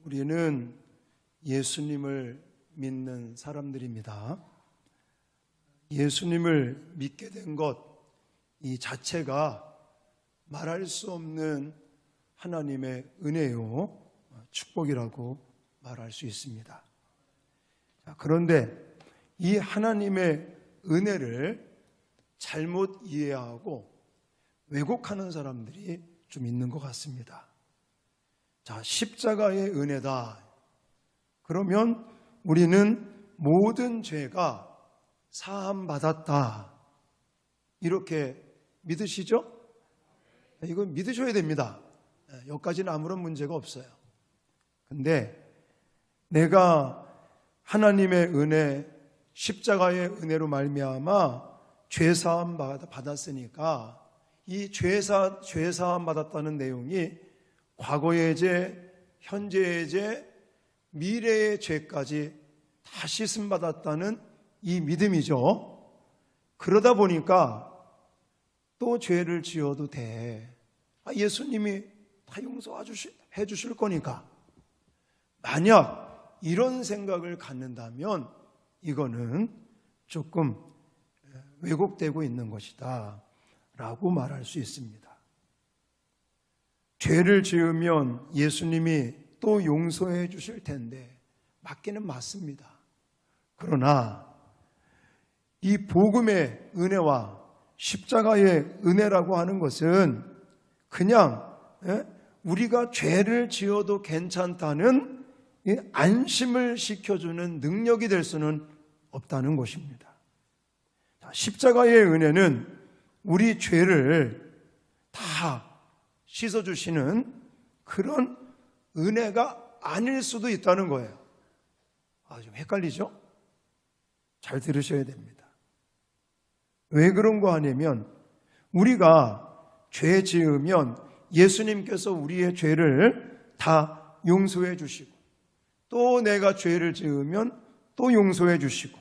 우리는 예수님을 믿는 사람들입니다. 예수님을 믿게 된 것 이 자체가 말할 수 없는 하나님의 은혜요, 축복이라고 말할 수 있습니다. 그런데 이 하나님의 은혜를 잘못 이해하고 왜곡하는 사람들이 좀 있는 것 같습니다. 자, 십자가의 은혜다. 그러면 우리는 모든 죄가 사함받았다. 이렇게 믿으시죠? 이건 믿으셔야 됩니다. 여기까지는 아무런 문제가 없어요. 근데 내가 하나님의 은혜, 십자가의 은혜로 말미암아 죄사함 받았으니까 이 죄사함 받았다는 내용이 과거의 죄, 현재의 죄, 미래의 죄까지 다 씻음 받았다는 이 믿음이죠. 그러다 보니까 또 죄를 지어도 돼. 예수님이 다 용서해 주실 거니까. 만약 이런 생각을 갖는다면 이거는 조금 왜곡되고 있는 것이다 라고 말할 수 있습니다. 죄를 지으면 예수님이 또 용서해 주실 텐데 맞기는 맞습니다. 그러나 이 복음의 은혜와 십자가의 은혜라고 하는 것은 그냥 우리가 죄를 지어도 괜찮다는 안심을 시켜주는 능력이 될 수는 없다는 것입니다. 십자가의 은혜는 우리 죄를 다 씻어주시는 그런 은혜가 아닐 수도 있다는 거예요. 좀 헷갈리죠? 잘 들으셔야 됩니다. 왜 그런 거 아니면 우리가 죄 지으면 예수님께서 우리의 죄를 다 용서해 주시고 또 내가 죄를 지으면 또 용서해 주시고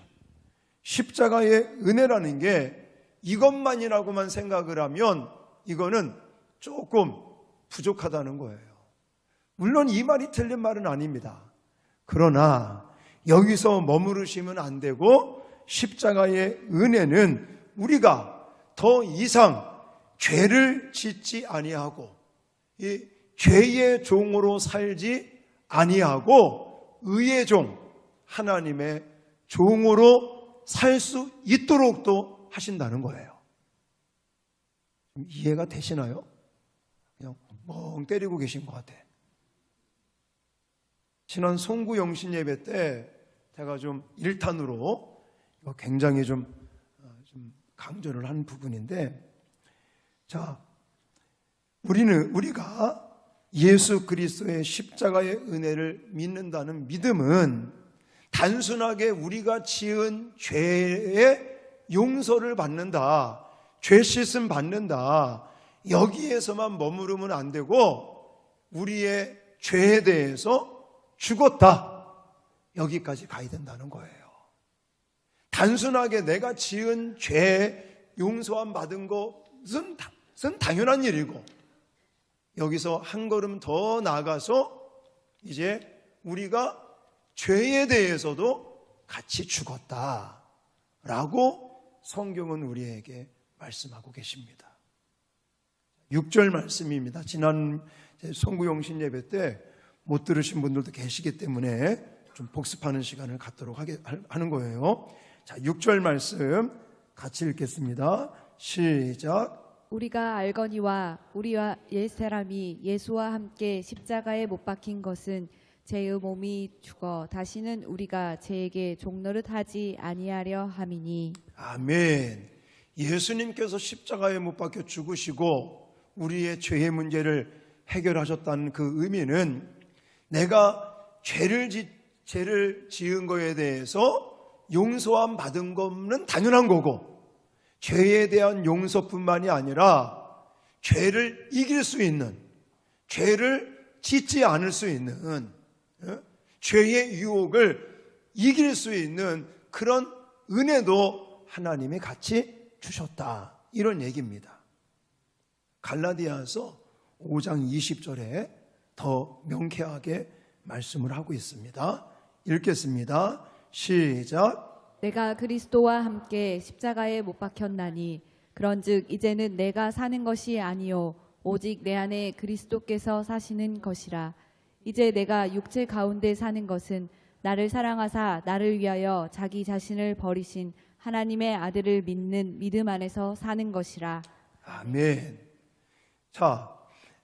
십자가의 은혜라는 게 이것만이라고만 생각을 하면 이거는 조금 부족하다는 거예요. 물론 이 말이 틀린 말은 아닙니다. 그러나 여기서 머무르시면 안 되고 십자가의 은혜는 우리가 더 이상 죄를 짓지 아니하고 이 죄의 종으로 살지 아니하고 의의 종, 하나님의 종으로 살 수 있도록 또 하신다는 거예요. 이해가 되시나요? 그냥 멍 때리고 계신 것 같아. 지난 송구 영신 예배 때 제가 좀 1탄으로 굉장히 좀 강조를 한 부분인데, 자, 우리가 예수 그리스도의 십자가의 은혜를 믿는다는 믿음은 단순하게 우리가 지은 죄의 용서를 받는다, 죄 씻음 받는다, 여기에서만 머무르면 안 되고 우리의 죄에 대해서 죽었다, 여기까지 가야 된다는 거예요. 단순하게 내가 지은 죄 용서함 받은 것은 당연한 일이고 여기서 한 걸음 더 나아가서 이제 우리가 죄에 대해서도 같이 죽었다라고 성경은 우리에게 말씀하고 계십니다. 6절 말씀입니다. 지난 송구영신 예배 때 못 들으신 분들도 계시기 때문에 좀 복습하는 시간을 갖도록 하는 거예요. 자, 6절 말씀 같이 읽겠습니다. 시작. 우리가 알거니와 우리와 옛사람이 예수와 함께 십자가에 못 박힌 것은 죄의 몸이 죽어 다시는 우리가 죄에게 종노릇 하지 아니하려 함이니. 아멘. 예수님께서 십자가에 못 박혀 죽으시고 우리의 죄의 문제를 해결하셨다는 그 의미는 내가 죄를 지은 거에 대해서 용서함 받은 것은 당연한 거고 죄에 대한 용서뿐만이 아니라 죄를 이길 수 있는, 죄를 짓지 않을 수 있는, 죄의 유혹을 이길 수 있는 그런 은혜도 하나님이 같이 주셨다, 이런 얘기입니다. 갈라디아서 5장 20절에 더 명쾌하게 말씀을 하고 있습니다. 읽겠습니다. 시작. 내가 그리스도와 함께 십자가에 못 박혔나니 그런즉 이제는 내가 사는 것이 아니요 오직 내 안에 그리스도께서 사시는 것이라. 이제 내가 육체 가운데 사는 것은 나를 사랑하사 나를 위하여 자기 자신을 버리신 하나님의 아들을 믿는 믿음 안에서 사는 것이라. 아멘. 자,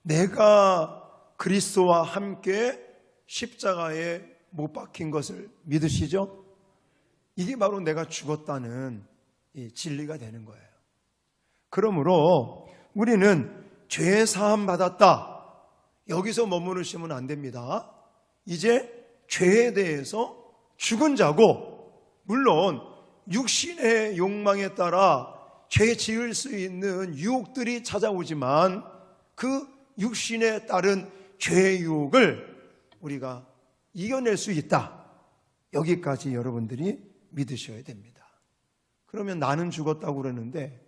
내가 그리스도와 함께 십자가에 못 박힌 것을 믿으시죠? 이게 바로 내가 죽었다는 이 진리가 되는 거예요. 그러므로 우리는 죄 사함 받았다. 여기서 머무르시면 안 됩니다. 이제 죄에 대해서 죽은 자고, 물론 육신의 욕망에 따라 죄 지을 수 있는 유혹들이 찾아오지만 그 육신에 따른 죄의 유혹을 우리가 이겨낼 수 있다. 여기까지 여러분들이 믿으셔야 됩니다. 그러면 나는 죽었다고 그러는데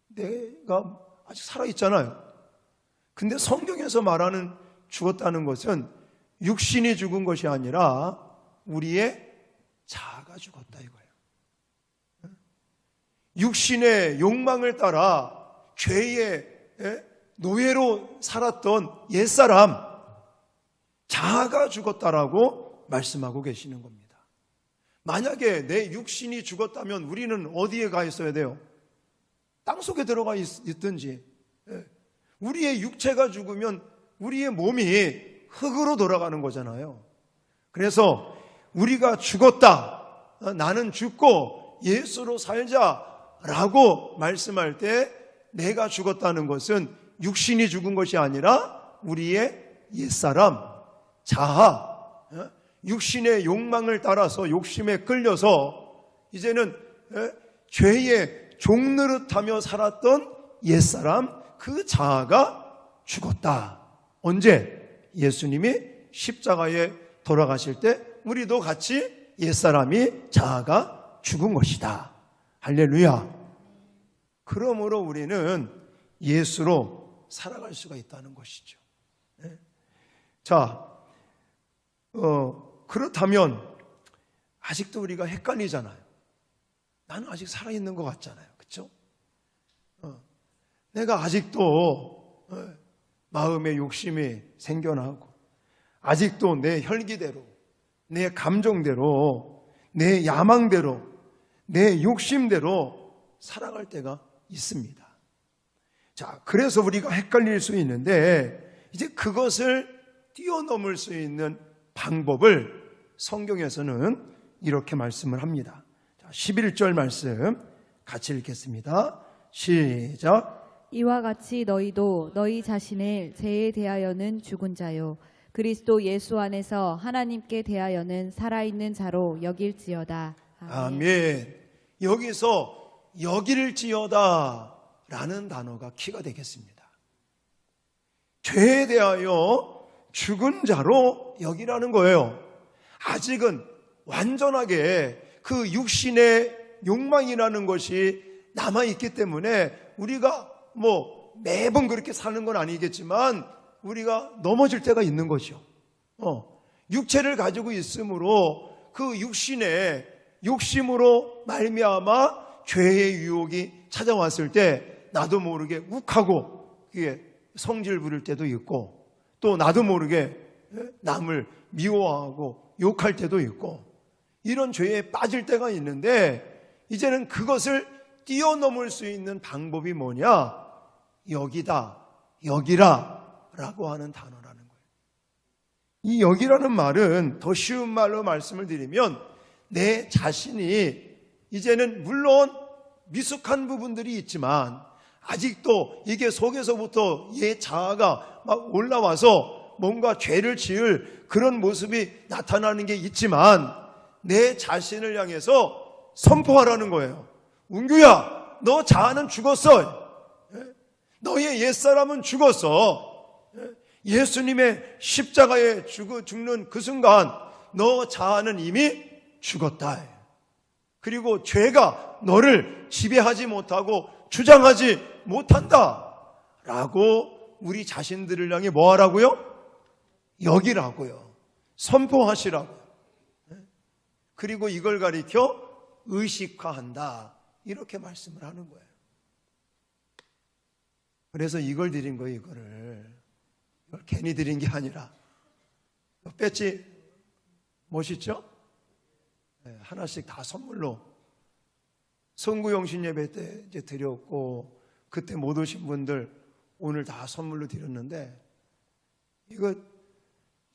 내가 아직 살아있잖아요. 근데 성경에서 말하는 죽었다는 것은 육신이 죽은 것이 아니라 우리의 자아가 죽었다 이거예요. 육신의 욕망을 따라 죄의 노예로 살았던 옛사람, 자아가 죽었다라고 말씀하고 계시는 겁니다. 만약에 내 육신이 죽었다면 우리는 어디에 가 있어야 돼요? 땅속에 들어가 있든지. 우리의 육체가 죽으면 우리의 몸이 흙으로 돌아가는 거잖아요. 그래서 우리가 죽었다, 나는 죽고 예수로 살자라고 말씀할 때 내가 죽었다는 것은 육신이 죽은 것이 아니라 우리의 옛사람, 자아, 육신의 욕망을 따라서 욕심에 끌려서 이제는 죄의 종노릇하며 살았던 옛사람, 그 자아가 죽었다. 언제? 예수님이 십자가에 돌아가실 때 우리도 같이 옛사람이, 자아가 죽은 것이다. 할렐루야. 그러므로 우리는 예수로 살아갈 수가 있다는 것이죠. 자, 그렇다면 아직도 우리가 헷갈리잖아요. 나는 아직 살아있는 것 같잖아요. 그렇죠? 내가 아직도 마음의 욕심이 생겨나고 아직도 내 혈기대로, 내 감정대로, 내 야망대로, 내 욕심대로 살아갈 때가 있습니다. 자, 그래서 우리가 헷갈릴 수 있는데 이제 그것을 뛰어넘을 수 있는 방법을 성경에서는 이렇게 말씀을 합니다. 자, 11절 말씀 같이 읽겠습니다. 시작. 이와 같이 너희도 너희 자신을 죄에 대하여는 죽은 자요 그리스도 예수 안에서 하나님께 대하여는 살아있는 자로 여길지어다. 아멘. 여기서 여길지어다 라는 단어가 키가 되겠습니다. 죄에 대하여 죽은 자로 여기라는 거예요. 아직은 완전하게 그 육신의 욕망이라는 것이 남아있기 때문에 우리가 매번 그렇게 사는 건 아니겠지만 우리가 넘어질 때가 있는 거죠. 육체를 가지고 있으므로 그 육신의 욕심으로 말미암아 죄의 유혹이 찾아왔을 때 나도 모르게 욱하고 성질 부릴 때도 있고 또 나도 모르게 남을 미워하고 욕할 때도 있고 이런 죄에 빠질 때가 있는데 이제는 그것을 뛰어넘을 수 있는 방법이 뭐냐? 여기다, 여기라 라고 하는 단어라는 거예요. 이 여기라는 말은 더 쉬운 말로 말씀을 드리면 내 자신이 이제는 물론 미숙한 부분들이 있지만 아직도 이게 속에서부터 옛 자아가 막 올라와서 뭔가 죄를 지을 그런 모습이 나타나는 게 있지만 내 자신을 향해서 선포하라는 거예요. 운규야, 너 자아는 죽었어. 너의 옛사람은 죽었어. 예수님의 십자가에 죽는 그 순간 너 자아는 이미 죽었다. 그리고 죄가 너를 지배하지 못하고 주장하지 못한다 라고 우리 자신들을 향해 뭐 하라고요? 여기라고요. 선포하시라고. 그리고 이걸 가리켜 의식화한다. 이렇게 말씀을 하는 거예요. 그래서 이걸 드린 거예요. 이걸 괜히 드린 게 아니라. 배지 멋있죠? 네, 하나씩 다 선물로 성구영신 예배 때 이제 드렸고, 그때 못 오신 분들 오늘 다 선물로 드렸는데, 이거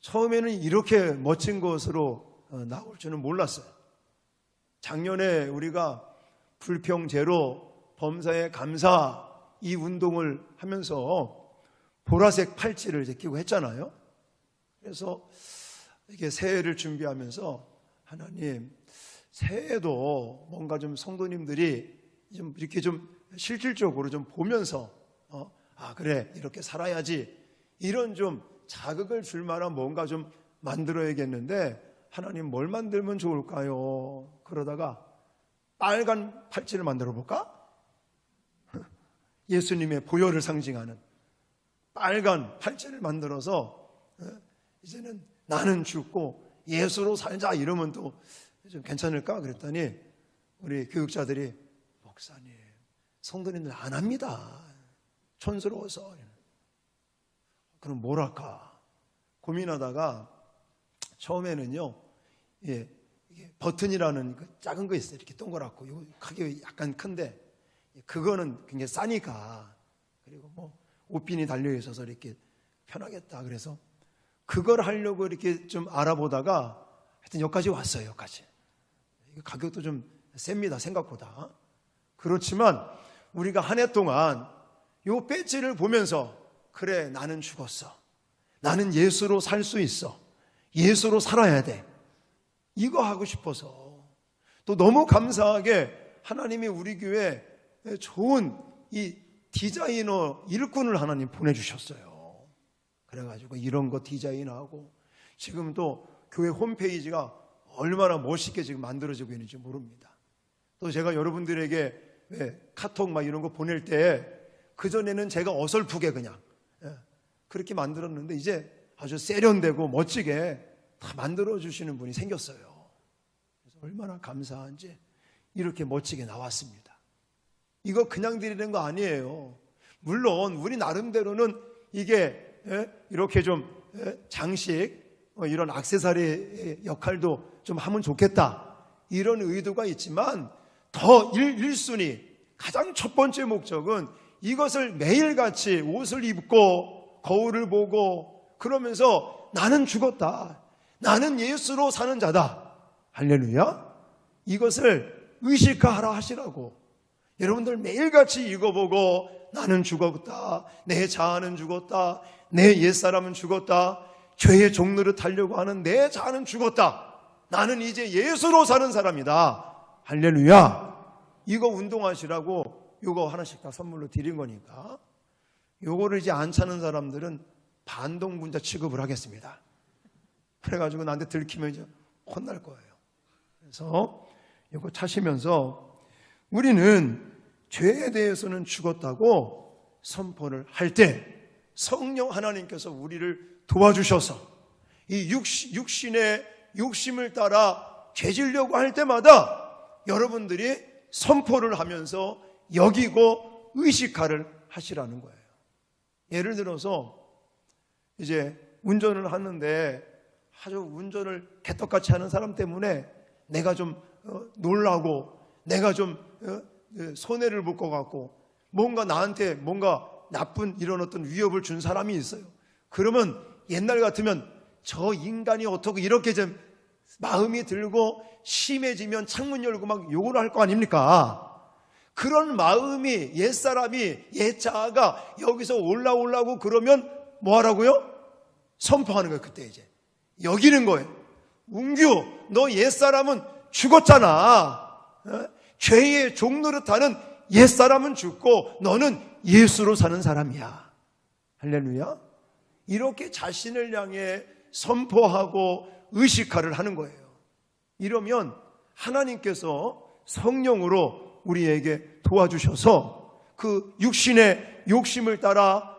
처음에는 이렇게 멋진 것으로 나올 줄은 몰랐어요. 작년에 우리가 불평 제로, 범사에 감사 이 운동을 하면서 보라색 팔찌를 이제 끼고 했잖아요. 그래서 이게 새해를 준비하면서 하나님, 새해에도 뭔가 좀 성도님들이 좀 이렇게 좀 실질적으로 좀 보면서 그래, 이렇게 살아야지, 이런 좀 자극을 줄 만한 뭔가 좀 만들어야겠는데, 하나님 뭘 만들면 좋을까요? 그러다가 빨간 팔찌를 만들어 볼까? 예수님의 보혈을 상징하는 빨간 팔찌를 만들어서 이제는 나는 죽고 예수로 살자, 이러면 또 좀 괜찮을까? 그랬더니 우리 교육자들이, 목사님, 성도님들 안 합니다. 촌스러워서. 그럼 뭘 할까? 고민하다가 처음에는요, 이게 버튼이라는 그 작은 거 있어요. 이렇게 동그랗고, 이거 크기 약간 큰데, 그거는 굉장히 싸니까, 그리고 뭐 옷핀이 달려 있어서 이렇게 편하겠다. 그래서 그걸 하려고 이렇게 좀 알아보다가 하여튼 여기까지 왔어요. 여기까지. 가격도 좀 셉니다. 생각보다. 그렇지만 우리가 한 해 동안 요 배지를 보면서, 그래, 나는 죽었어. 나는 예수로 살 수 있어. 예수로 살아야 돼. 이거 하고 싶어서. 또 너무 감사하게 하나님이 우리 교회에 좋은 이 디자이너 일꾼을 하나님 보내주셨어요. 그래가지고 이런 거 디자인하고, 지금 또 교회 홈페이지가 얼마나 멋있게 지금 만들어지고 있는지 모릅니다. 또 제가 여러분들에게 카톡 막 이런 거 보낼 때, 그전에는 제가 어설프게 그냥 그렇게 만들었는데, 이제 아주 세련되고 멋지게 다 만들어주시는 분이 생겼어요. 그래서 얼마나 감사한지 이렇게 멋지게 나왔습니다. 이거 그냥 드리는 거 아니에요. 물론 우리 나름대로는 이게 이렇게 좀 장식, 이런 액세서리 역할도 좀 하면 좋겠다, 이런 의도가 있지만, 더 1순위, 가장 첫 번째 목적은 이것을 매일같이 옷을 입고 거울을 보고 그러면서 나는 죽었다, 나는 예수로 사는 자다, 할렐루야, 이것을 의식화하라 하시라고. 여러분들 매일같이 읽어보고, 나는 죽었다, 내 자아는 죽었다, 내 옛사람은 죽었다, 죄의 종로를 타려고 하는 내 자아는 죽었다, 나는 이제 예수로 사는 사람이다, 할렐루야. 이거 운동하시라고 이거 하나씩 다 선물로 드린 거니까, 요거를 이제 안 차는 사람들은 반동분자 취급을 하겠습니다. 그래가지고 나한테 들키면 이제 혼날 거예요. 그래서 이거 차시면서 우리는 죄에 대해서는 죽었다고 선포를 할 때, 성령 하나님께서 우리를 도와주셔서 이 육신의 욕심을 따라 죄지려고 할 때마다 여러분들이 선포를 하면서 여기고 의식화를 하시라는 거예요. 예를 들어서 이제 운전을 하는데 아주 운전을 개떡같이 하는 사람 때문에 내가 좀 놀라고, 내가 좀 손해를 볼 것 같고, 뭔가 나한테 뭔가 나쁜 이런 어떤 위협을 준 사람이 있어요. 그러면 옛날 같으면 저 인간이 어떻게 이렇게 좀 마음이 들고 심해지면 창문 열고 막 욕을 할 거 아닙니까? 그런 마음이, 옛사람이, 옛자아가 여기서 올라오려고 그러면 뭐 하라고요? 선포하는 거예요. 그때 이제 여기는 거예요. 웅규, 너 옛사람은 죽었잖아. 죄의 종노릇하는 옛사람은 죽고 너는 예수로 사는 사람이야. 할렐루야. 이렇게 자신을 향해 선포하고 의식화를 하는 거예요. 이러면 하나님께서 성령으로 우리에게 도와주셔서 그 육신의 욕심을 따라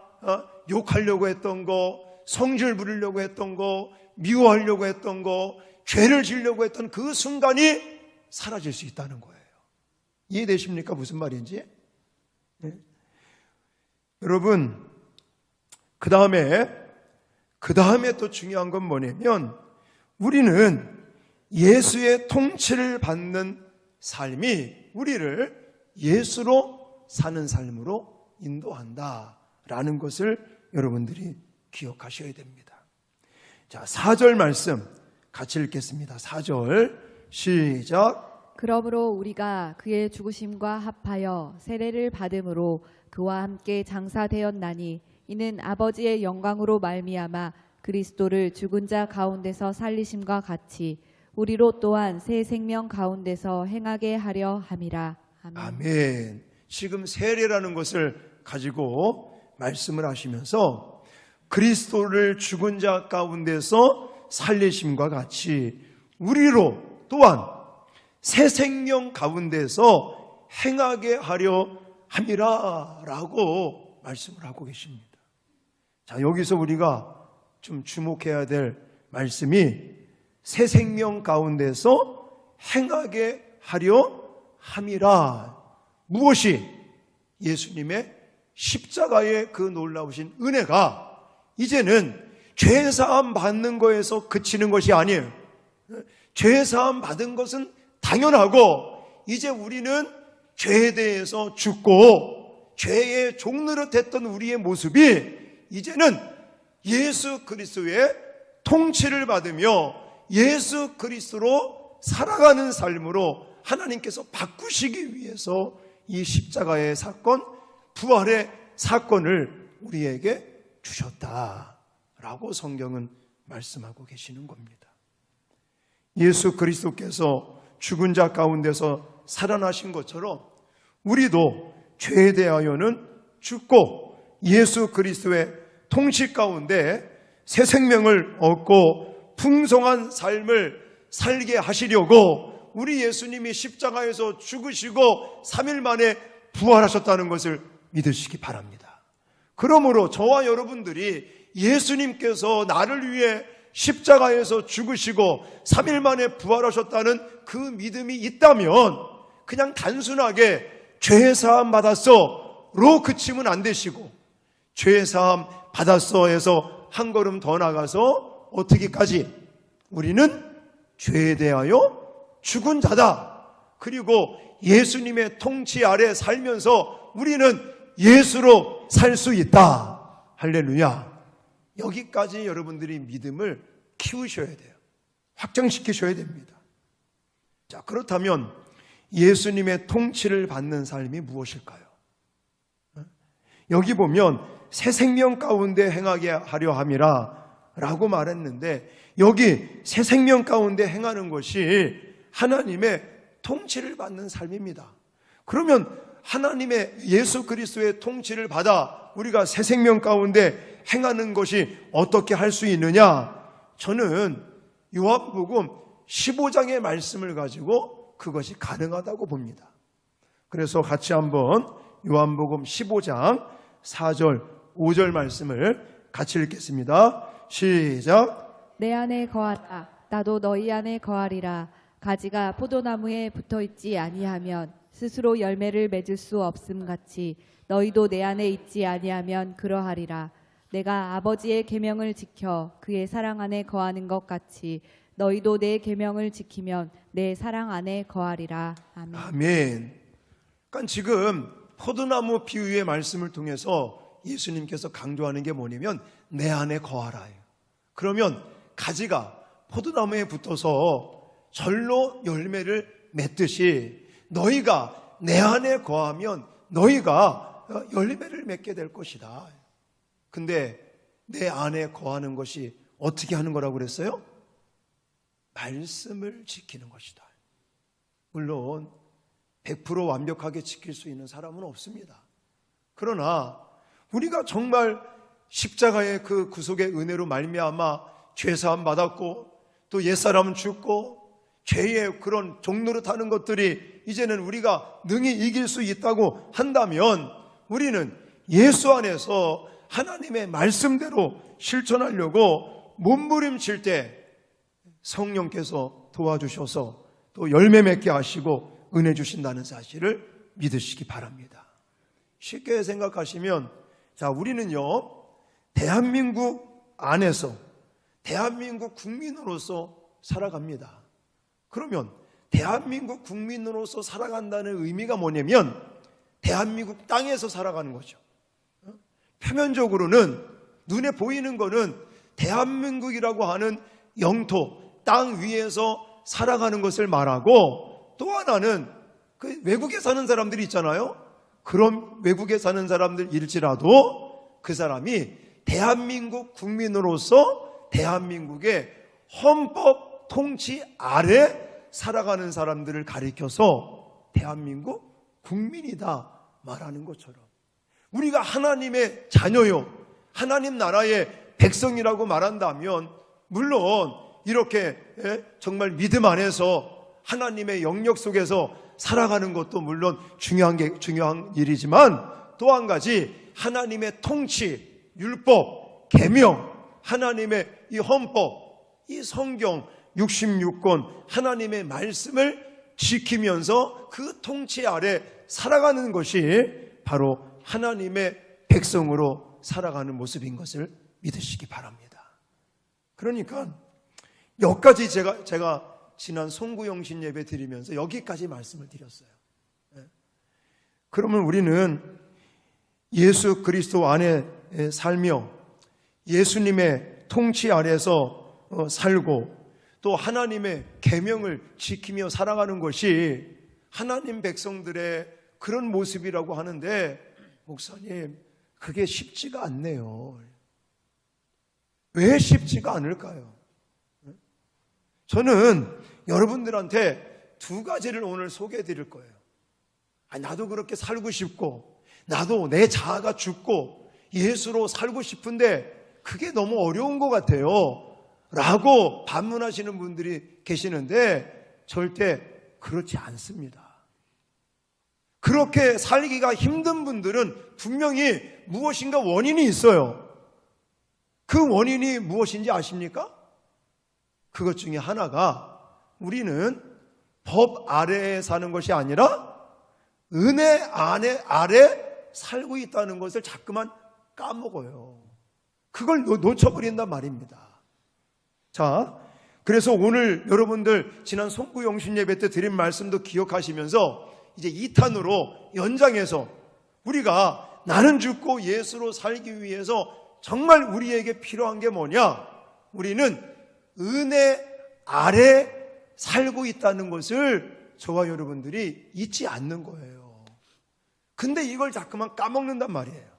욕하려고 했던 거, 성질 부리려고 했던 거, 미워하려고 했던 거, 죄를 지으려고 했던 그 순간이 사라질 수 있다는 거예요. 이해되십니까? 무슨 말인지? 네. 여러분, 그 다음에 또 중요한 건 뭐냐면, 우리는 예수의 통치를 받는 삶이 우리를 예수로 사는 삶으로 인도한다라는 것을 여러분들이 기억하셔야 됩니다. 자, 4절 말씀 같이 읽겠습니다. 4절 시작. 그러므로 우리가 그의 죽으심과 합하여 세례를 받음으로 그와 함께 장사되었나니 이는 아버지의 영광으로 말미암아 그리스도를 죽은 자 가운데서 살리심과 같이 우리로 또한 새 생명 가운데서 행하게 하려 함이라. 아멘. 아멘. 지금 세례라는 것을 가지고 말씀을 하시면서 그리스도를 죽은 자 가운데서 살리심과 같이 우리로 또한 새 생명 가운데서 행하게 하려 함이라 라고 말씀을 하고 계십니다. 자, 여기서 우리가 좀 주목해야 될 말씀이 새 생명 가운데서 행하게 하려 함이라. 무엇이? 예수님의 십자가의 그 놀라우신 은혜가 이제는 죄사함 받는 거에서 그치는 것이 아니에요. 죄사함 받은 것은 당연하고 이제 우리는 죄에 대해서 죽고 죄의 종노릇했던 우리의 모습이 이제는 예수 그리스도의 통치를 받으며 예수 그리스도로 살아가는 삶으로 하나님께서 바꾸시기 위해서 이 십자가의 사건, 부활의 사건을 우리에게 주셨다라고 성경은 말씀하고 계시는 겁니다. 예수 그리스도께서 죽은 자 가운데서 살아나신 것처럼 우리도 죄에 대하여는 죽고 예수 그리스도의 통치 가운데 새 생명을 얻고 풍성한 삶을 살게 하시려고 우리 예수님이 십자가에서 죽으시고 3일 만에 부활하셨다는 것을 믿으시기 바랍니다. 그러므로 저와 여러분들이 예수님께서 나를 위해 십자가에서 죽으시고 3일 만에 부활하셨다는 그 믿음이 있다면 그냥 단순하게 죄사함 받았어로 그치면 안 되시고 죄사함 받았어에서 한 걸음 더 나가서 어떻게까지 우리는 죄에 대하여 죽은 자다. 그리고 예수님의 통치 아래 살면서 우리는 예수로 살 수 있다. 할렐루야. 여기까지 여러분들이 믿음을 키우셔야 돼요. 확장시키셔야 됩니다. 자, 그렇다면 예수님의 통치를 받는 삶이 무엇일까요? 여기 보면 새 생명 가운데 행하게 하려 함이라 라고 말했는데 여기 새 생명 가운데 행하는 것이 하나님의 통치를 받는 삶입니다. 그러면 하나님의 예수 그리스도의 통치를 받아 우리가 새 생명 가운데 행하는 것이 어떻게 할 수 있느냐? 저는 요한복음 15장의 말씀을 가지고 그것이 가능하다고 봅니다. 그래서 같이 한번 요한복음 15장 4절 5절 말씀을 같이 읽겠습니다. 시작. 내 안에 거하라. 나도 너희 안에 거하리라. 가지가 포도나무에 붙어있지 아니하면 스스로 열매를 맺을 수 없음 같이 너희도 내 안에 있지 아니하면 그러하리라. 내가 아버지의 계명을 지켜 그의 사랑 안에 거하는 것 같이 너희도 내 계명을 지키면 내 사랑 안에 거하리라. 아멘. 아멘. 그러니까 지금 포도나무 비유의 말씀을 통해서 예수님께서 강조하는 게 뭐냐면 내 안에 거하라예요. 그러면 가지가 포도나무에 붙어서 절로 열매를 맺듯이 너희가 내 안에 거하면 너희가 열매를 맺게 될 것이다. 근데 내 안에 거하는 것이 어떻게 하는 거라고 그랬어요? 말씀을 지키는 것이다. 물론 100% 완벽하게 지킬 수 있는 사람은 없습니다. 그러나 우리가 정말 십자가의 그 구속의 은혜로 말미암아 죄사함 받았고 또 옛사람은 죽고 죄의 그런 종노릇하는 것들이 이제는 우리가 능히 이길 수 있다고 한다면 우리는 예수 안에서 하나님의 말씀대로 실천하려고 몸부림칠 때 성령께서 도와주셔서 또 열매 맺게 하시고 은혜 주신다는 사실을 믿으시기 바랍니다. 쉽게 생각하시면, 자, 우리는요, 대한민국 안에서 대한민국 국민으로서 살아갑니다. 그러면 대한민국 국민으로서 살아간다는 의미가 뭐냐면 대한민국 땅에서 살아가는 거죠. 표면적으로는 눈에 보이는 거는 대한민국이라고 하는 영토, 땅 위에서 살아가는 것을 말하고, 또 하나는 그 외국에 사는 사람들이 있잖아요. 그런 외국에 사는 사람들일지라도 그 사람이 대한민국 국민으로서 대한민국의 헌법 통치 아래 살아가는 사람들을 가리켜서 대한민국 국민이다 말하는 것처럼, 우리가 하나님의 자녀요, 하나님 나라의 백성이라고 말한다면, 물론 이렇게 정말 믿음 안에서 하나님의 영역 속에서 살아가는 것도 물론 중요한 일이지만, 또 한 가지 하나님의 통치, 율법, 계명, 하나님의 이 헌법, 이 성경 66권 하나님의 말씀을 지키면서 그 통치 아래 살아가는 것이 바로 하나님의 백성으로 살아가는 모습인 것을 믿으시기 바랍니다. 그러니까 여기까지 제가 지난 송구영신 예배 드리면서 여기까지 말씀을 드렸어요. 그러면 우리는 예수 그리스도 안에 살며 예수님의 통치 아래서 살고 또 하나님의 계명을 지키며 살아가는 것이 하나님 백성들의 그런 모습이라고 하는데, 목사님, 그게 쉽지가 않네요. 왜 쉽지가 않을까요? 저는 여러분들한테 두 가지를 오늘 소개해 드릴 거예요. 나도 그렇게 살고 싶고, 나도 내 자아가 죽고 예수로 살고 싶은데 그게 너무 어려운 것 같아요 라고 반문하시는 분들이 계시는데, 절대 그렇지 않습니다. 그렇게 살기가 힘든 분들은 분명히 무엇인가 원인이 있어요. 그 원인이 무엇인지 아십니까? 그것 중에 하나가, 우리는 법 아래에 사는 것이 아니라 은혜 아래 살고 있다는 것을 자꾸만 까먹어요. 그걸 놓쳐버린단 말입니다. 자, 그래서 오늘 여러분들 지난 송구영신 예배 때 드린 말씀도 기억하시면서 이제 2탄으로 연장해서 우리가 나는 죽고 예수로 살기 위해서 정말 우리에게 필요한 게 뭐냐? 우리는 은혜 아래 살고 있다는 것을 저와 여러분들이 잊지 않는 거예요. 근데 이걸 자꾸만 까먹는단 말이에요.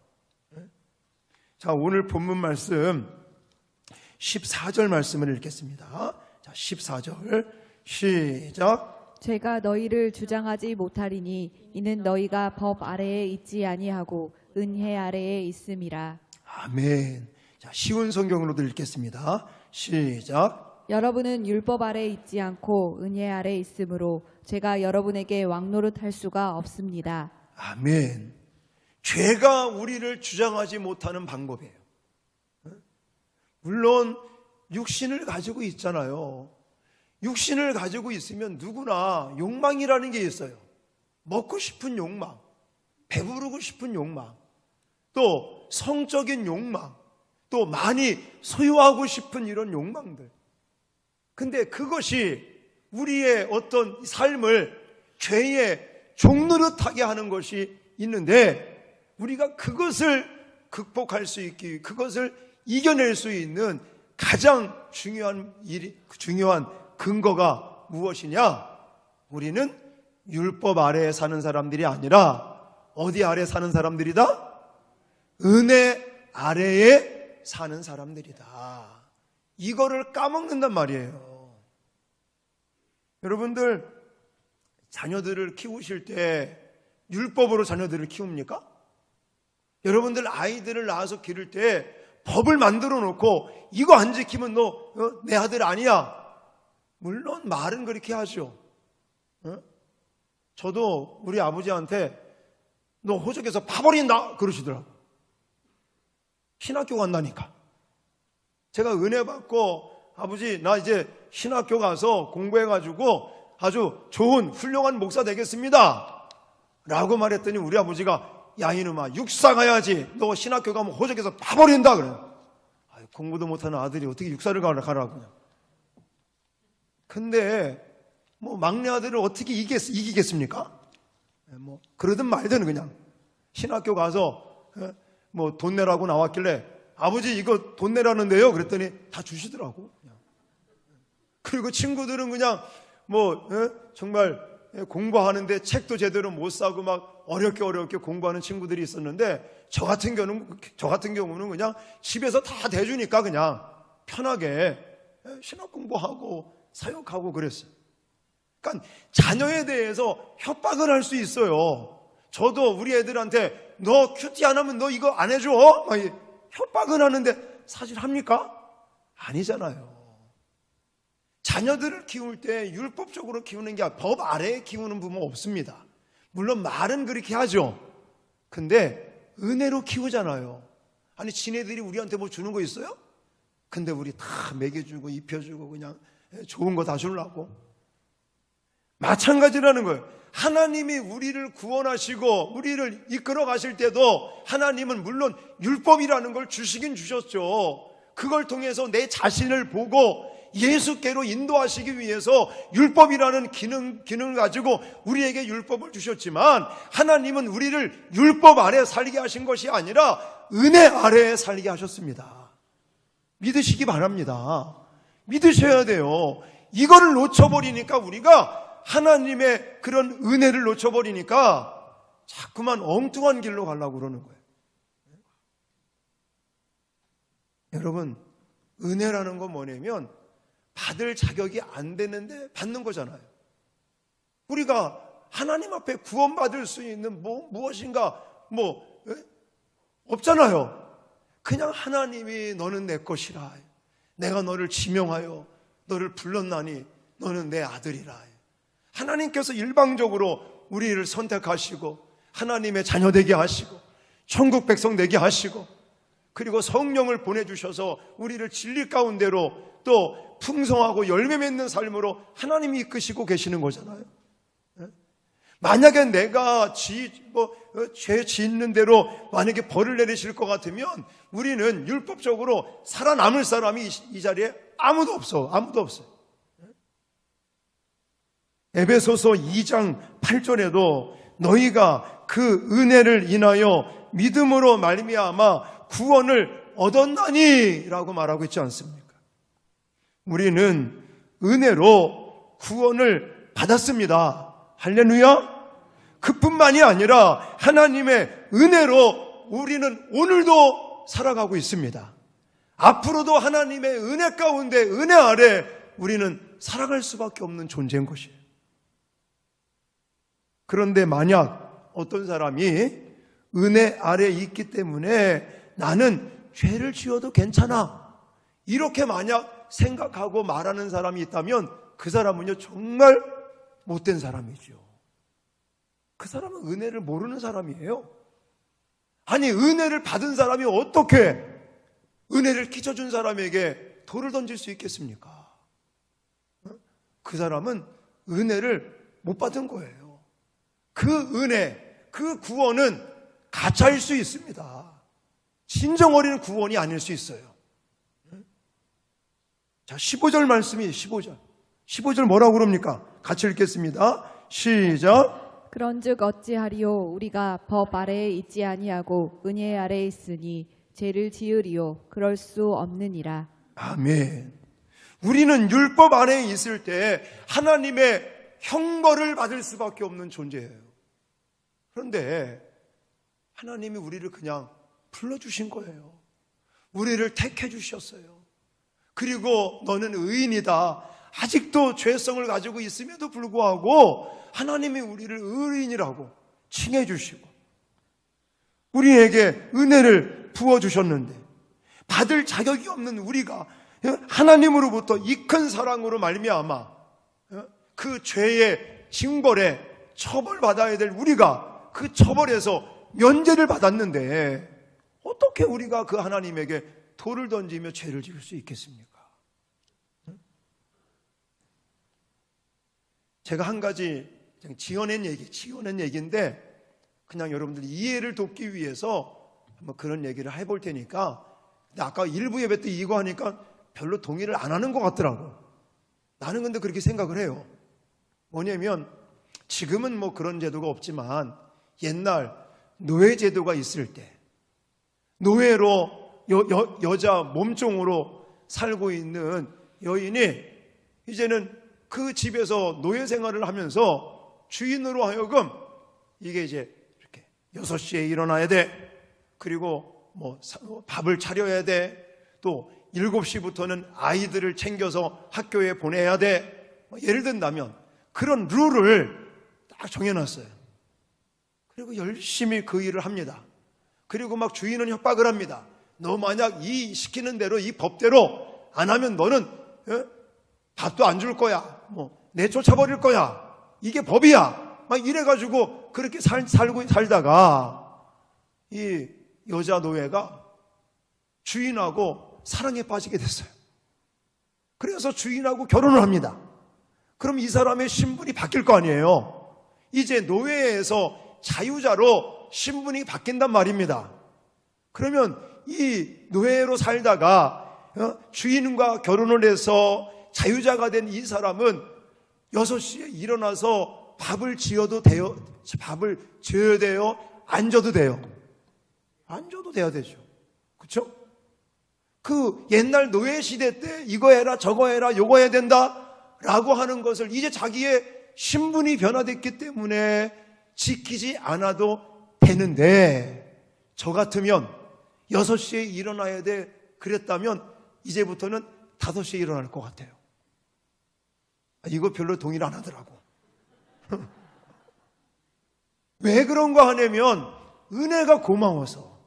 자, 오늘 본문 말씀 14절 말씀을 읽겠습니다. 자, 14절 시작. 제가 너희를 주장하지 못하리니 이는 너희가 법 아래에 있지 아니하고 은혜 아래에 있음이라. 아멘. 자, 쉬운 성경으로도 읽겠습니다. 시작. 여러분은 율법 아래에 있지 않고 은혜 아래에 있으므로 제가 여러분에게 왕노릇할 수가 없습니다. 아멘. 죄가 우리를 주장하지 못하는 방법이에요. 물론 육신을 가지고 있잖아요. 육신을 가지고 있으면 누구나 욕망이라는 게 있어요. 먹고 싶은 욕망, 배부르고 싶은 욕망, 또 성적인 욕망, 또 많이 소유하고 싶은 이런 욕망들. 근데 그것이 우리의 어떤 삶을 죄의 종노릇하게 하는 것이 있는데, 우리가 그것을 극복할 수 있기, 그것을 이겨낼 수 있는 가장 중요한 근거가 무엇이냐? 우리는 율법 아래에 사는 사람들이 아니라 어디 아래에 사는 사람들이다? 은혜 아래에 사는 사람들이다. 이거를 까먹는단 말이에요. 여러분들, 자녀들을 키우실 때 율법으로 자녀들을 키웁니까? 여러분들 아이들을 낳아서 기를 때 법을 만들어 놓고 이거 안 지키면 너 내 아들 아니야. 물론 말은 그렇게 하죠. 저도 우리 아버지한테 너 호적에서 파버린다 그러시더라고. 신학교 간다니까. 제가 은혜 받고 아버지 나 이제 신학교 가서 공부해가지고 아주 좋은 훌륭한 목사 되겠습니다 라고 말했더니 우리 아버지가 야 이놈아 육사 가야지, 너 신학교 가면 호적에서 다 버린다 그래. 공부도 못하는 아들이 어떻게 육사를 가라고. 근데 뭐 막내 아들을 어떻게 이기겠습니까? 뭐 그러든 말든 그냥 신학교 가서 뭐 돈 내라고 나왔길래 아버지 이거 돈 내라는데요 그랬더니 다 주시더라고. 그냥. 그리고 친구들은 그냥 뭐 정말 공부하는데 책도 제대로 못 사고 막 어렵게 공부하는 친구들이 있었는데 저 같은 경우는 그냥 집에서 다 대주니까 그냥 편하게 신학 공부하고 사역하고 그랬어요. 그러니까 자녀에 대해서 협박을 할 수 있어요. 저도 우리 애들한테 너 큐티 안 하면 너 이거 안 해줘 막 협박을 하는데 사실 합니까? 아니잖아요. 자녀들을 키울 때 율법적으로 키우는 게 법 아래에 키우는 부모 없습니다. 물론 말은 그렇게 하죠. 근데 은혜로 키우잖아요. 아니 지네들이 우리한테 뭐 주는 거 있어요? 근데 우리 다 먹여주고 입혀주고 그냥 좋은 거 다 주려고. 마찬가지라는 거예요. 하나님이 우리를 구원하시고 우리를 이끌어 가실 때도 하나님은 물론 율법이라는 걸 주시긴 주셨죠. 그걸 통해서 내 자신을 보고 예수께로 인도하시기 위해서 율법이라는 기능을 가지고 우리에게 율법을 주셨지만 하나님은 우리를 율법 아래 살게 하신 것이 아니라 은혜 아래에 살게 하셨습니다. 믿으시기 바랍니다. 믿으셔야 돼요. 이거를 놓쳐버리니까 우리가 하나님의 그런 은혜를 놓쳐버리니까 자꾸만 엉뚱한 길로 가려고 그러는 거예요. 여러분, 은혜라는 건 뭐냐면 받을 자격이 안 되는데 받는 거잖아요. 우리가 하나님 앞에 구원받을 수 있는 무엇인가 없잖아요. 그냥 하나님이 너는 내 것이라, 내가 너를 지명하여 너를 불렀나니 너는 내 아들이라. 하나님께서 일방적으로 우리를 선택하시고 하나님의 자녀 되게 하시고 천국 백성 되게 하시고 그리고 성령을 보내주셔서 우리를 진리 가운데로 또 풍성하고 열매 맺는 삶으로 하나님이 이끄시고 계시는 거잖아요. 만약에 내가 죄 짓는 대로 만약에 벌을 내리실 것 같으면 우리는 율법적으로 살아남을 사람이 이 자리에 아무도 없어요. 에베소서 2장 8절에도 너희가 그 은혜를 인하여 믿음으로 말미암아 구원을 얻었나니 라고 말하고 있지 않습니까? 우리는 은혜로 구원을 받았습니다. 할렐루야. 그뿐만이 아니라 하나님의 은혜로 우리는 오늘도 살아가고 있습니다. 앞으로도 하나님의 은혜 가운데 은혜 아래 우리는 살아갈 수밖에 없는 존재인 것이에요. 그런데 만약 어떤 사람이 은혜 아래 있기 때문에 나는 죄를 지어도 괜찮아 이렇게 만약 생각하고 말하는 사람이 있다면 그 사람은요 정말 못된 사람이죠. 그 사람은 은혜를 모르는 사람이에요. 아니 은혜를 받은 사람이 어떻게 은혜를 끼쳐준 사람에게 돌을 던질 수 있겠습니까? 그 사람은 은혜를 못 받은 거예요. 그 은혜, 그 구원은 가짜일 수 있습니다. 진정 어린 구원이 아닐 수 있어요. 자, 15절 말씀이 15절 뭐라고 그럽니까? 같이 읽겠습니다. 시작. 그런즉 어찌하리요 우리가 법 아래에 있지 아니하고 은혜 아래에 있으니 죄를 지으리요 그럴 수 없느니라. 아멘. 우리는 율법 안에 있을 때 하나님의 형벌을 받을 수밖에 없는 존재예요. 그런데 하나님이 우리를 그냥 불러주신 거예요. 우리를 택해 주셨어요. 그리고 너는 의인이다. 아직도 죄성을 가지고 있음에도 불구하고 하나님이 우리를 의인이라고 칭해 주시고 우리에게 은혜를 부어주셨는데 받을 자격이 없는 우리가 하나님으로부터 이 큰 사랑으로 말미암아 그 죄의 징벌에 처벌받아야 될 우리가 그 처벌에서 면제를 받았는데 어떻게 우리가 그 하나님에게 돌을 던지며 죄를 지을 수 있겠습니까? 제가 한 가지 지어낸 얘기인데 그냥 여러분들 이해를 돕기 위해서 한번 그런 얘기를 해볼 테니까. 근데 아까 일부 예배 때 이거 하니까 별로 동의를 안 하는 것 같더라고. 나는 근데 그렇게 생각을 해요. 뭐냐면 지금은 뭐 그런 제도가 없지만 옛날 노예 제도가 있을 때 노예로 여자 몸종으로 살고 있는 여인이 이제는 그 집에서 노예 생활을 하면서 주인으로 하여금 이게 이제 이렇게 6시에 일어나야 돼. 그리고 뭐 밥을 차려야 돼. 또 7시부터는 아이들을 챙겨서 학교에 보내야 돼. 예를 든다면 그런 룰을 딱 정해놨어요. 그리고 열심히 그 일을 합니다. 그리고 막 주인은 협박을 합니다. 너 만약 이 시키는 대로 이 법대로 안 하면 너는 밥도 안 줄 거야. 뭐 내쫓아버릴 거야. 이게 법이야. 막 이래가지고 그렇게 살다가 이 여자 노예가 주인하고 사랑에 빠지게 됐어요. 그래서 주인하고 결혼을 합니다. 그럼 이 사람의 신분이 바뀔 거 아니에요. 이제 노예에서 자유자로 신분이 바뀐단 말입니다. 그러면 이 노예로 살다가 주인과 결혼을 해서 자유자가 된 이 사람은 6시에 일어나서 밥을 지어도 돼요? 밥을 지어야 돼요? 안 줘도 돼요? 안 줘도 돼야 되죠. 그렇죠? 그 옛날 노예 시대 때 이거 해라 저거 해라 요거 해야 된다 라고 하는 것을 이제 자기의 신분이 변화됐기 때문에 지키지 않아도 되는데, 저 같으면 6시에 일어나야 돼 그랬다면 이제부터는 5시에 일어날 것 같아요. 이거 별로 동의를 안 하더라고. 왜 그런가 하냐면 은혜가 고마워서.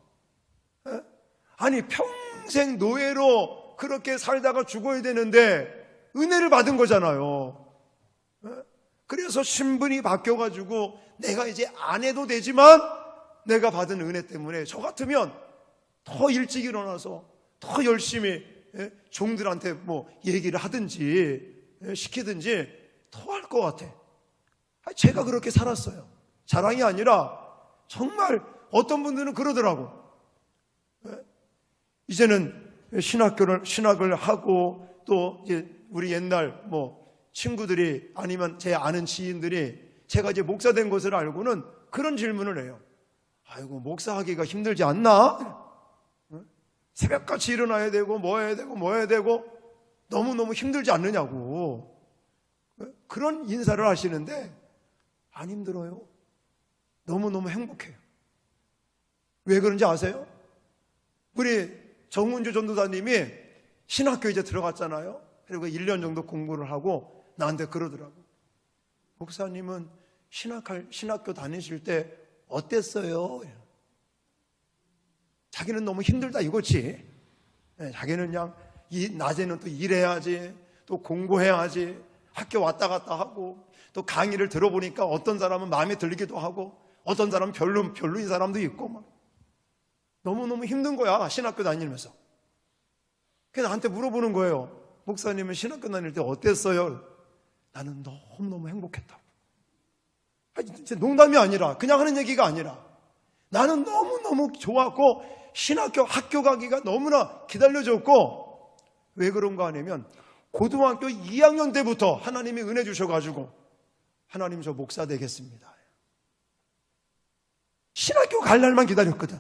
아니 평생 노예로 그렇게 살다가 죽어야 되는데 은혜를 받은 거잖아요. 그래서 신분이 바뀌어가지고 내가 이제 안 해도 되지만 내가 받은 은혜 때문에 저 같으면 더 일찍 일어나서 더 열심히 종들한테 뭐 얘기를 하든지 시키든지 더 할 것 같아. 제가 그렇게 살았어요. 자랑이 아니라 정말 어떤 분들은 그러더라고. 이제는 신학을 하고 또 이제 우리 옛날 뭐 친구들이 아니면 제 아는 지인들이 제가 이제 목사 된 것을 알고는 그런 질문을 해요. 아이고 목사하기가 힘들지 않나? 새벽같이 일어나야 되고 뭐 해야 되고 너무너무 힘들지 않느냐고 그런 인사를 하시는데 안 힘들어요. 너무너무 행복해요. 왜 그런지 아세요? 우리 정은주 전도사님이 신학교 이제 들어갔잖아요. 그리고 1년 정도 공부를 하고 나한테 그러더라고. 목사님은 신학교 다니실 때 어땠어요? 자기는 너무 힘들다 이거지. 자기는 그냥 낮에는 또 일해야지, 또 공부해야지, 학교 왔다 갔다 하고, 또 강의를 들어보니까 어떤 사람은 마음에 들기도 하고, 어떤 사람은 별로인 사람도 있고, 막. 너무너무 힘든 거야, 신학교 다니면서. 그래서 나한테 물어보는 거예요. 목사님은 신학교 다닐 때 어땠어요? 나는 너무너무 행복했다고. 진짜 농담이 아니라, 그냥 하는 얘기가 아니라, 나는 너무너무 좋았고, 학교 가기가 너무나 기다려졌고, 왜 그런가 하냐면, 고등학교 2학년 때부터 하나님이 은혜 주셔가지고, 하나님 저 목사 되겠습니다. 신학교 갈 날만 기다렸거든.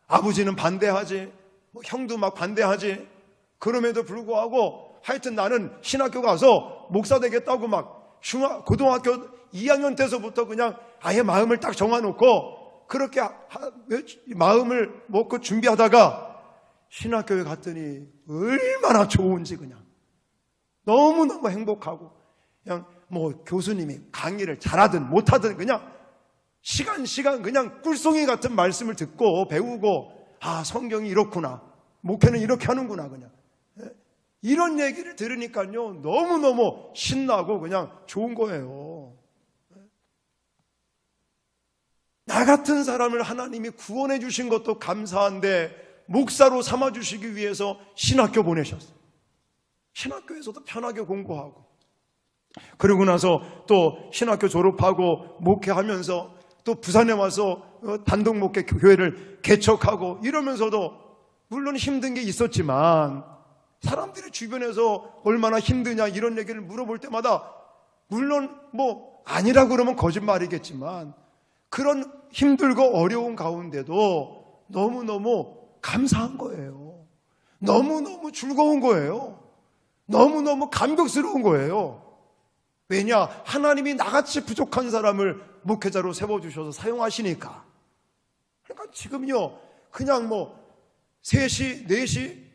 아버지는 반대하지, 형도 막 반대하지. 그럼에도 불구하고 하여튼 나는 신학교 가서 목사 되겠다고 막 고등학교 2학년 때서부터 그냥 아예 마음을 딱 정해놓고 그렇게 마음을 먹고 준비하다가 신학교에 갔더니 얼마나 좋은지 그냥 너무너무 행복하고 그냥 뭐 교수님이 강의를 잘하든 못하든 그냥 시간 그냥 꿀송이 같은 말씀을 듣고 배우고 아 성경이 이렇구나 목회는 이렇게 하는구나 그냥 이런 얘기를 들으니까요 너무너무 신나고 그냥 좋은 거예요. 나 같은 사람을 하나님이 구원해 주신 것도 감사한데 목사로 삼아주시기 위해서 신학교 보내셨어요. 신학교에서도 편하게 공부하고, 그러고 나서 또 신학교 졸업하고 목회하면서 또 부산에 와서 단독 목회 교회를 개척하고 이러면서도 물론 힘든 게 있었지만 사람들이 주변에서 얼마나 힘드냐 이런 얘기를 물어볼 때마다 물론 뭐 아니라고 그러면 거짓말이겠지만 그런 힘들고 어려운 가운데도 너무너무 감사한 거예요. 너무너무 즐거운 거예요. 너무너무 감격스러운 거예요. 왜냐? 하나님이 나같이 부족한 사람을 목회자로 세워주셔서 사용하시니까. 그러니까 지금요 그냥 뭐 3시, 4시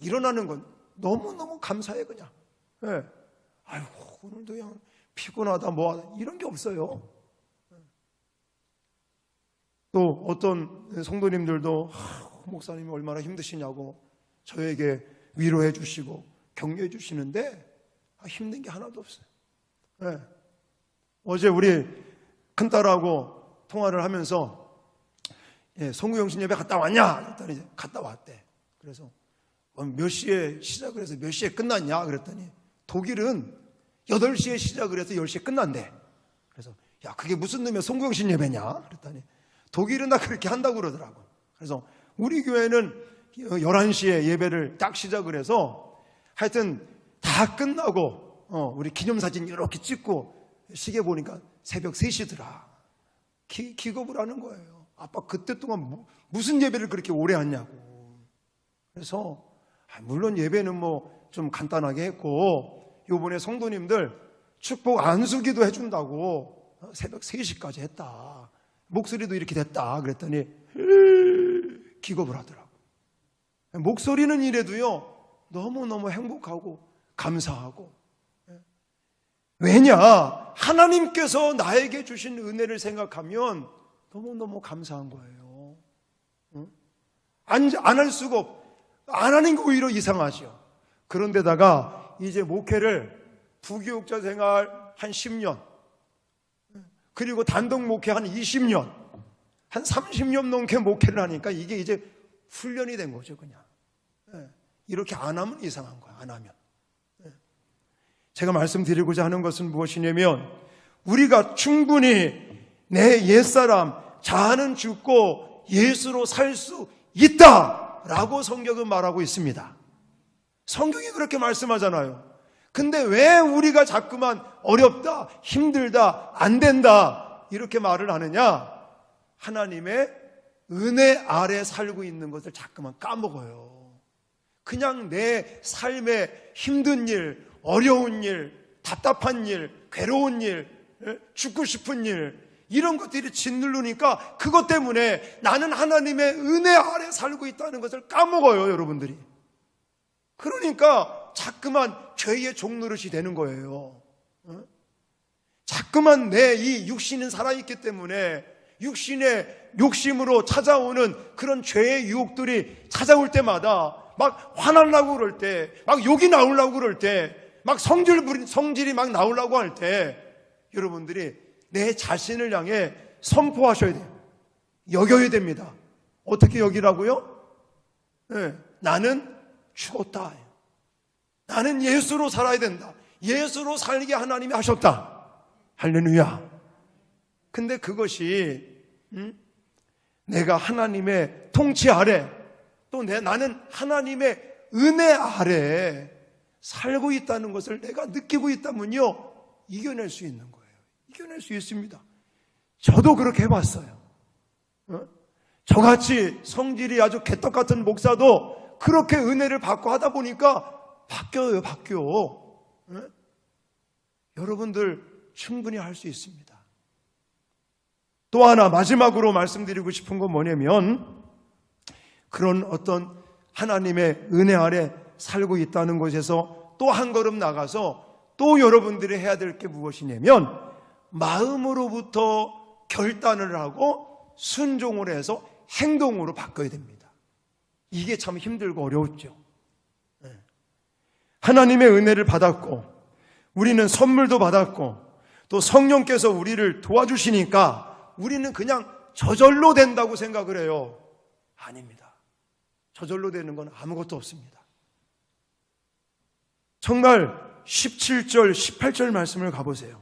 일어나는 건 너무너무 감사해 그냥. 예. 아이고 오늘도 그냥 피곤하다 뭐하다 이런 게 없어요. 또 어떤 성도님들도 목사님이 얼마나 힘드시냐고 저에게 위로해 주시고 격려해 주시는데 힘든 게 하나도 없어요. 네. 어제 우리 큰딸하고 통화를 하면서 송구영신 예배 갔다 왔냐? 그랬더니 갔다 왔대. 그래서 몇 시에 시작을 해서 몇 시에 끝났냐? 그랬더니 독일은 8시에 시작을 해서 10시에 끝난대. 그래서 야 그게 무슨 놈의 송구영신 예배냐? 그랬더니 독일은 다 그렇게 한다고 그러더라고. 그래서 우리 교회는 11시에 예배를 딱 시작을 해서 하여튼 다 끝나고 우리 기념사진 이렇게 찍고 시계 보니까 새벽 3시더라. 기겁을 하는 거예요. 아빠 그때 동안 무슨 예배를 그렇게 오래 했냐고. 그래서 물론 예배는 뭐 좀 간단하게 했고 요번에 성도님들 축복 안수기도 해준다고 새벽 3시까지 했다. 목소리도 이렇게 됐다. 그랬더니 기겁을 하더라고. 목소리는 이래도요 너무너무 행복하고 감사하고. 왜냐? 하나님께서 나에게 주신 은혜를 생각하면 너무너무 감사한 거예요. 안 할 수가 안 하는 게 오히려 이상하죠. 그런데다가 이제 목회를 부교육자 생활 한 10년 그리고 단독 목회 한 20년 한 30년 넘게 목회를 하니까 이게 이제 훈련이 된 거죠 그냥. 이렇게 안 하면 이상한 거야. 안 하면. 제가 말씀드리고자 하는 것은 무엇이냐면 우리가 충분히 내 옛사람 자아는 죽고 예수로 살 수 있다라고 성경은 말하고 있습니다. 성경이 그렇게 말씀하잖아요. 근데 왜 우리가 자꾸만 어렵다, 힘들다, 안 된다 이렇게 말을 하느냐? 하나님의 은혜 아래 살고 있는 것을 자꾸만 까먹어요. 그냥 내 삶에 힘든 일, 어려운 일, 답답한 일, 괴로운 일, 죽고 싶은 일 이런 것들이 짓누르니까 그것 때문에 나는 하나님의 은혜 아래 살고 있다는 것을 까먹어요 여러분들이. 그러니까 자꾸만 죄의 종노릇이 되는 거예요. 자꾸만 내 이 육신은 살아있기 때문에 육신의 욕심으로 찾아오는 그런 죄의 유혹들이 찾아올 때마다 막 화나려고 그럴 때, 막 욕이 나오려고 그럴 때, 막 성질이 막 나오려고 할 때 여러분들이 내 자신을 향해 선포하셔야 돼요. 여겨야 됩니다. 어떻게 여기라고요? 네, 나는 죽었다. 나는 예수로 살아야 된다. 예수로 살게 하나님이 하셨다. 할렐루야. 근데 그것이 내가 하나님의 통치 아래 또 나는 하나님의 은혜 아래 살고 있다는 것을 내가 느끼고 있다면요 이겨낼 수 있는 거예요. 이겨낼 수 있습니다. 저도 그렇게 해봤어요. 저같이 성질이 아주 개떡 같은 목사도 그렇게 은혜를 받고 하다 보니까 바뀌어요. 여러분들 충분히 할 수 있습니다. 또 하나 마지막으로 말씀드리고 싶은 건 뭐냐면 그런 어떤 하나님의 은혜 아래 살고 있다는 것에서 또 한 걸음 나가서 또 여러분들이 해야 될 게 무엇이냐면 마음으로부터 결단을 하고 순종을 해서 행동으로 바꿔야 됩니다. 이게 참 힘들고 어려웠죠. 하나님의 은혜를 받았고 우리는 선물도 받았고 또 성령께서 우리를 도와주시니까 우리는 그냥 저절로 된다고 생각을 해요. 아닙니다. 저절로 되는 건 아무것도 없습니다. 정말 17절, 18절 말씀을 가보세요.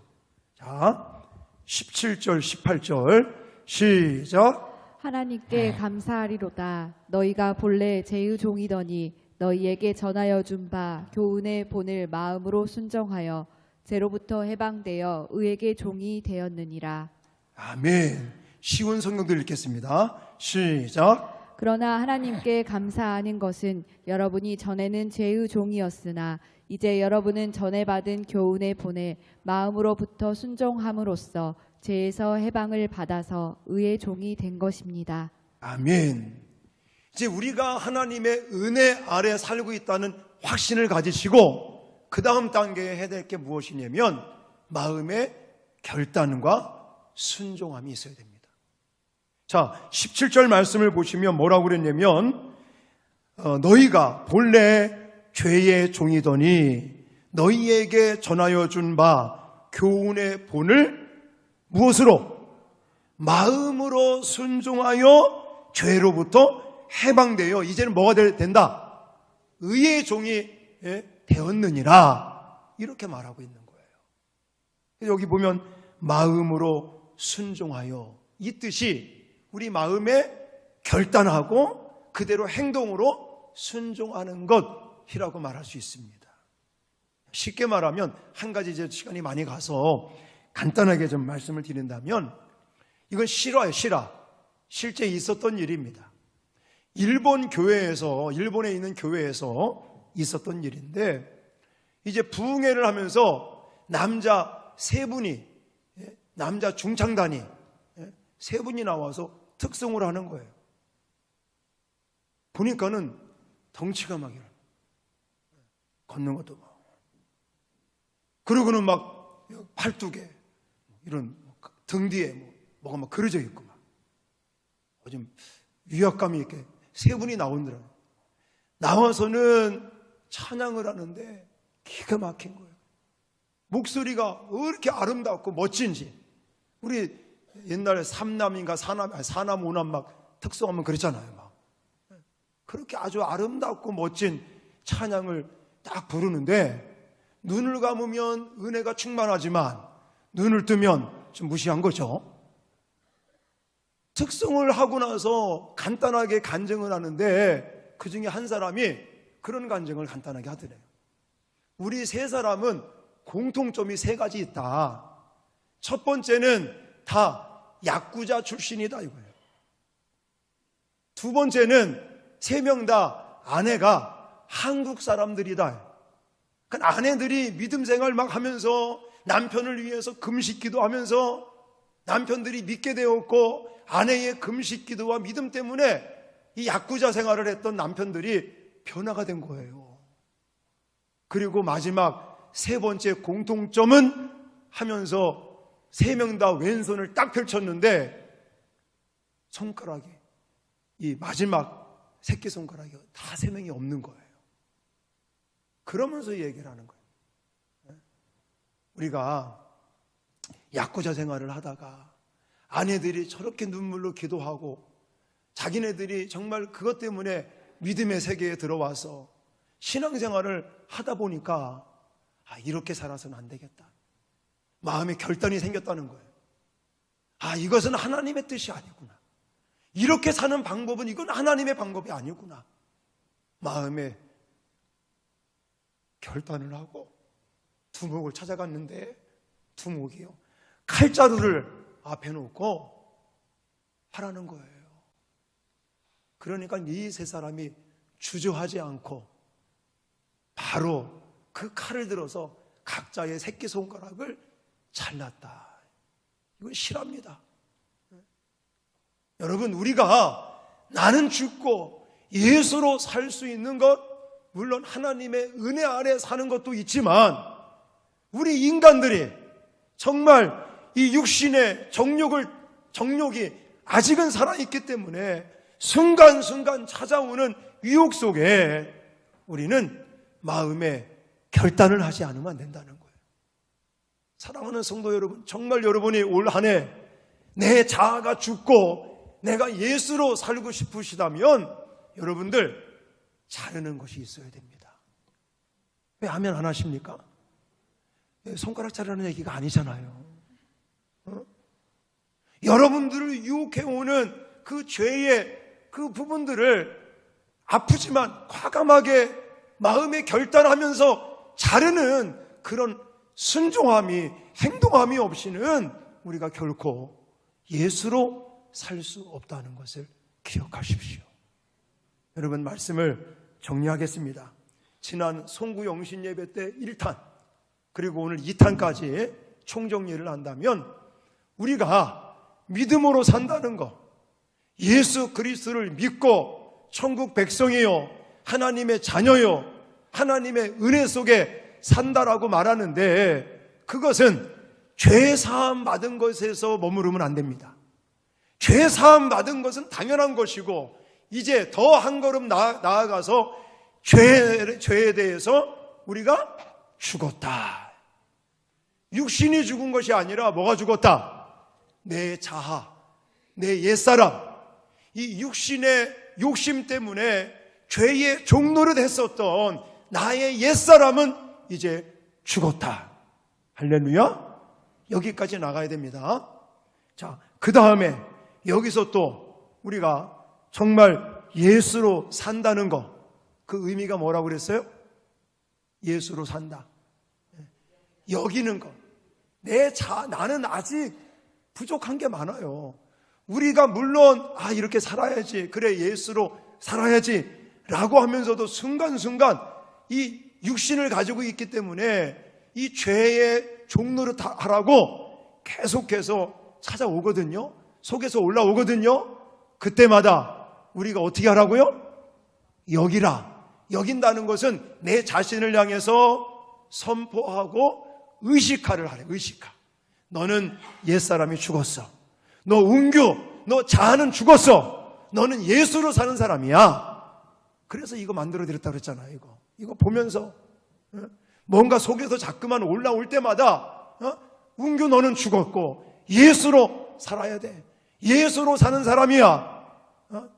자, 17절, 18절 시작. 하나님께 감사하리로다. 너희가 본래 제의 종이더니 너희에게 전하여 준 바 교훈의 본을 마음으로 순정하여 죄로부터 해방되어 의에게 종이 되었느니라. 아멘. 쉬운 성경들 읽겠습니다. 시작. 그러나 하나님께 감사하는 것은 여러분이 전에는 죄의 종이었으나 이제 여러분은 전에 받은 교훈의 본에 마음으로부터 순종함으로써 죄에서 해방을 받아서 의의 종이 된 것입니다. 아멘. 이제 우리가 하나님의 은혜 아래 살고 있다는 확신을 가지시고 그 다음 단계에 해야 될 게 무엇이냐면 마음의 결단과 순종함이 있어야 됩니다. 자, 17절 말씀을 보시면 뭐라고 그랬냐면 너희가 본래 죄의 종이더니 너희에게 전하여 준 바 교훈의 본을 무엇으로? 마음으로 순종하여 죄로부터 해방되어 이제는 뭐가 된다? 의의 종이 되었느니라. 이렇게 말하고 있는 거예요. 여기 보면 마음으로 순종하여 이 뜻이 우리 마음에 결단하고 그대로 행동으로 순종하는 것이라고 말할 수 있습니다. 쉽게 말하면 한 가지 이제 시간이 많이 가서 간단하게 좀 말씀을 드린다면 이건 실화예요, 실화. 실제 있었던 일입니다. 일본에 있는 교회에서 있었던 일인데 이제 부흥회를 하면서 남자 세 분이, 남자 중창단이 세 분이 나와서 특성을 하는 거예요. 보니까는 덩치가 막 걷는 것도 막 그러고는 막 팔뚝에 이런 등 뒤에 뭐가 막 그려져 있고 막 좀 위압감이 있게 세 분이 나오더라고요. 나와서는 찬양을 하는데 기가 막힌 거예요. 목소리가 왜 이렇게 아름답고 멋진지. 우리 옛날에 삼남인가 사남 오남 막 특성하면 그랬잖아요. 막 그렇게 아주 아름답고 멋진 찬양을 딱 부르는데 눈을 감으면 은혜가 충만하지만 눈을 뜨면 좀 무시한 거죠. 특성을 하고 나서 간단하게 간증을 하는데 그 중에 한 사람이 그런 간증을 간단하게 하더래요. 우리 세 사람은 공통점이 세 가지 있다. 첫 번째는 다 야쿠자 출신이다 이거예요. 두 번째는 세 명 다 아내가 한국 사람들이다. 그러니까 아내들이 믿음 생활 막 하면서 남편을 위해서 금식 기도하면서 남편들이 믿게 되었고 아내의 금식 기도와 믿음 때문에 이 야쿠자 생활을 했던 남편들이 변화가 된 거예요. 그리고 마지막 세 번째 공통점은 하면서 세 명 다 왼손을 딱 펼쳤는데 손가락이 이 마지막 새끼손가락이 다 세 명이 없는 거예요. 그러면서 얘기를 하는 거예요. 우리가 야쿠자 생활을 하다가 아내들이 저렇게 눈물로 기도하고 자기네들이 정말 그것 때문에 믿음의 세계에 들어와서 신앙생활을 하다 보니까 이렇게 살아서는 안 되겠다. 마음의 결단이 생겼다는 거예요. 이것은 하나님의 뜻이 아니구나. 이렇게 사는 방법은 이건 하나님의 방법이 아니구나. 마음에 결단을 하고 두목을 찾아갔는데 두목이요. 칼자루를 앞에 놓고 하라는 거예요. 그러니까 이 세 사람이 주저하지 않고 바로 그 칼을 들어서 각자의 새끼손가락을 잘랐다. 이건 실화입니다. 여러분, 우리가 나는 죽고 예수로 살 수 있는 것, 물론 하나님의 은혜 아래 사는 것도 있지만 우리 인간들이 정말 이 육신의 정욕이 아직은 살아있기 때문에 순간순간 찾아오는 유혹 속에 우리는 마음의 결단을 하지 않으면 안 된다는 거예요. 사랑하는 성도 여러분, 정말 여러분이 올 한 해 내 자아가 죽고 내가 예수로 살고 싶으시다면 여러분들 자르는 것이 있어야 됩니다. 왜 아멘 안 하십니까? 손가락 자르는 얘기가 아니잖아요. 여러분들을 유혹해오는 그 죄의 그 부분들을 아프지만 과감하게 마음에 결단하면서 자르는 그런 순종함이, 행동함이 없이는 우리가 결코 예수로 살 수 없다는 것을 기억하십시오. 여러분, 말씀을 정리하겠습니다. 지난 송구영신 예배 때 1탄, 그리고 오늘 2탄까지 총정리를 한다면 우리가 믿음으로 산다는 것, 예수 그리스도를 믿고 천국 백성이요, 하나님의 자녀요, 하나님의 은혜 속에 산다라고 말하는데, 그것은 죄 사함 받은 것에서 머무르면 안 됩니다. 죄 사함 받은 것은 당연한 것이고, 이제 더 한 걸음 나아가서 죄에 대해서 우리가 죽었다. 육신이 죽은 것이 아니라 뭐가 죽었다? 내 자아, 내 옛사람, 이 육신의 욕심 때문에 죄의 종노릇 했었던 나의 옛사람은 이제 죽었다. 할렐루야. 여기까지 나가야 됩니다. 자, 그 다음에 여기서 또 우리가 정말 예수로 산다는 것, 그 의미가 뭐라고 그랬어요? 예수로 산다. 여기는 것. 나는 아직 부족한 게 많아요. 우리가 물론 이렇게 살아야지, 그래 예수로 살아야지 라고 하면서도 순간순간 이 육신을 가지고 있기 때문에 이 죄의 종노릇 하라고 계속해서 찾아오거든요. 속에서 올라오거든요. 그때마다 우리가 어떻게 하라고요? 여긴다는 것은 내 자신을 향해서 선포하고 의식화를 하래. 의식화. 너는 옛사람이 죽었어. 너 운규, 너 자아는 죽었어. 너는 예수로 사는 사람이야. 그래서 이거 만들어드렸다고 그랬잖아요. 이거 보면서 뭔가 속에서 자꾸만 올라올 때마다 운규 너는 죽었고 예수로 살아야 돼. 예수로 사는 사람이야.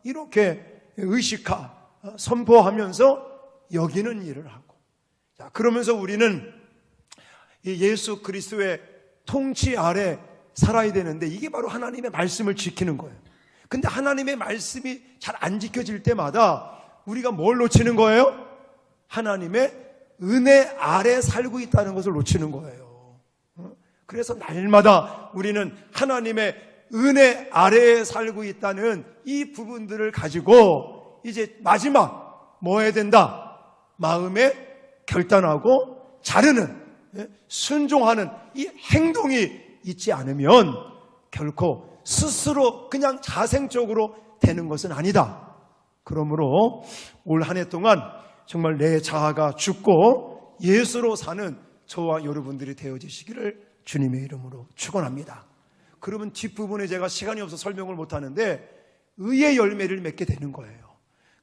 이렇게 의식화, 선포하면서 여기는 일을 하고. 자, 그러면서 우리는 이 예수 그리스도의 통치 아래 살아야 되는데, 이게 바로 하나님의 말씀을 지키는 거예요. 근데 하나님의 말씀이 잘 안 지켜질 때마다 우리가 뭘 놓치는 거예요? 하나님의 은혜 아래 살고 있다는 것을 놓치는 거예요. 그래서 날마다 우리는 하나님의 은혜 아래에 살고 있다는 이 부분들을 가지고 이제 마지막 뭐 해야 된다? 마음에 결단하고 자르는, 순종하는 이 행동이 있지 않으면 결코 스스로 그냥 자생적으로 되는 것은 아니다. 그러므로 올 한 해 동안 정말 내 자아가 죽고 예수로 사는 저와 여러분들이 되어지시기를 주님의 이름으로 축원합니다. 그러면 뒷부분에 제가 시간이 없어서 설명을 못하는데 의의 열매를 맺게 되는 거예요.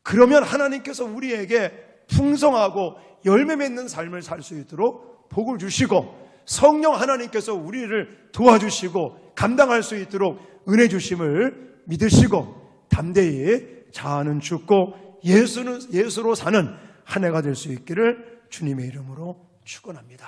그러면 하나님께서 우리에게 풍성하고 열매 맺는 삶을 살 수 있도록 복을 주시고, 성령 하나님께서 우리를 도와주시고 감당할 수 있도록 은혜 주심을 믿으시고 담대히 자아는 죽고 예수로 사는 한 해가 될 수 있기를 주님의 이름으로 축원합니다.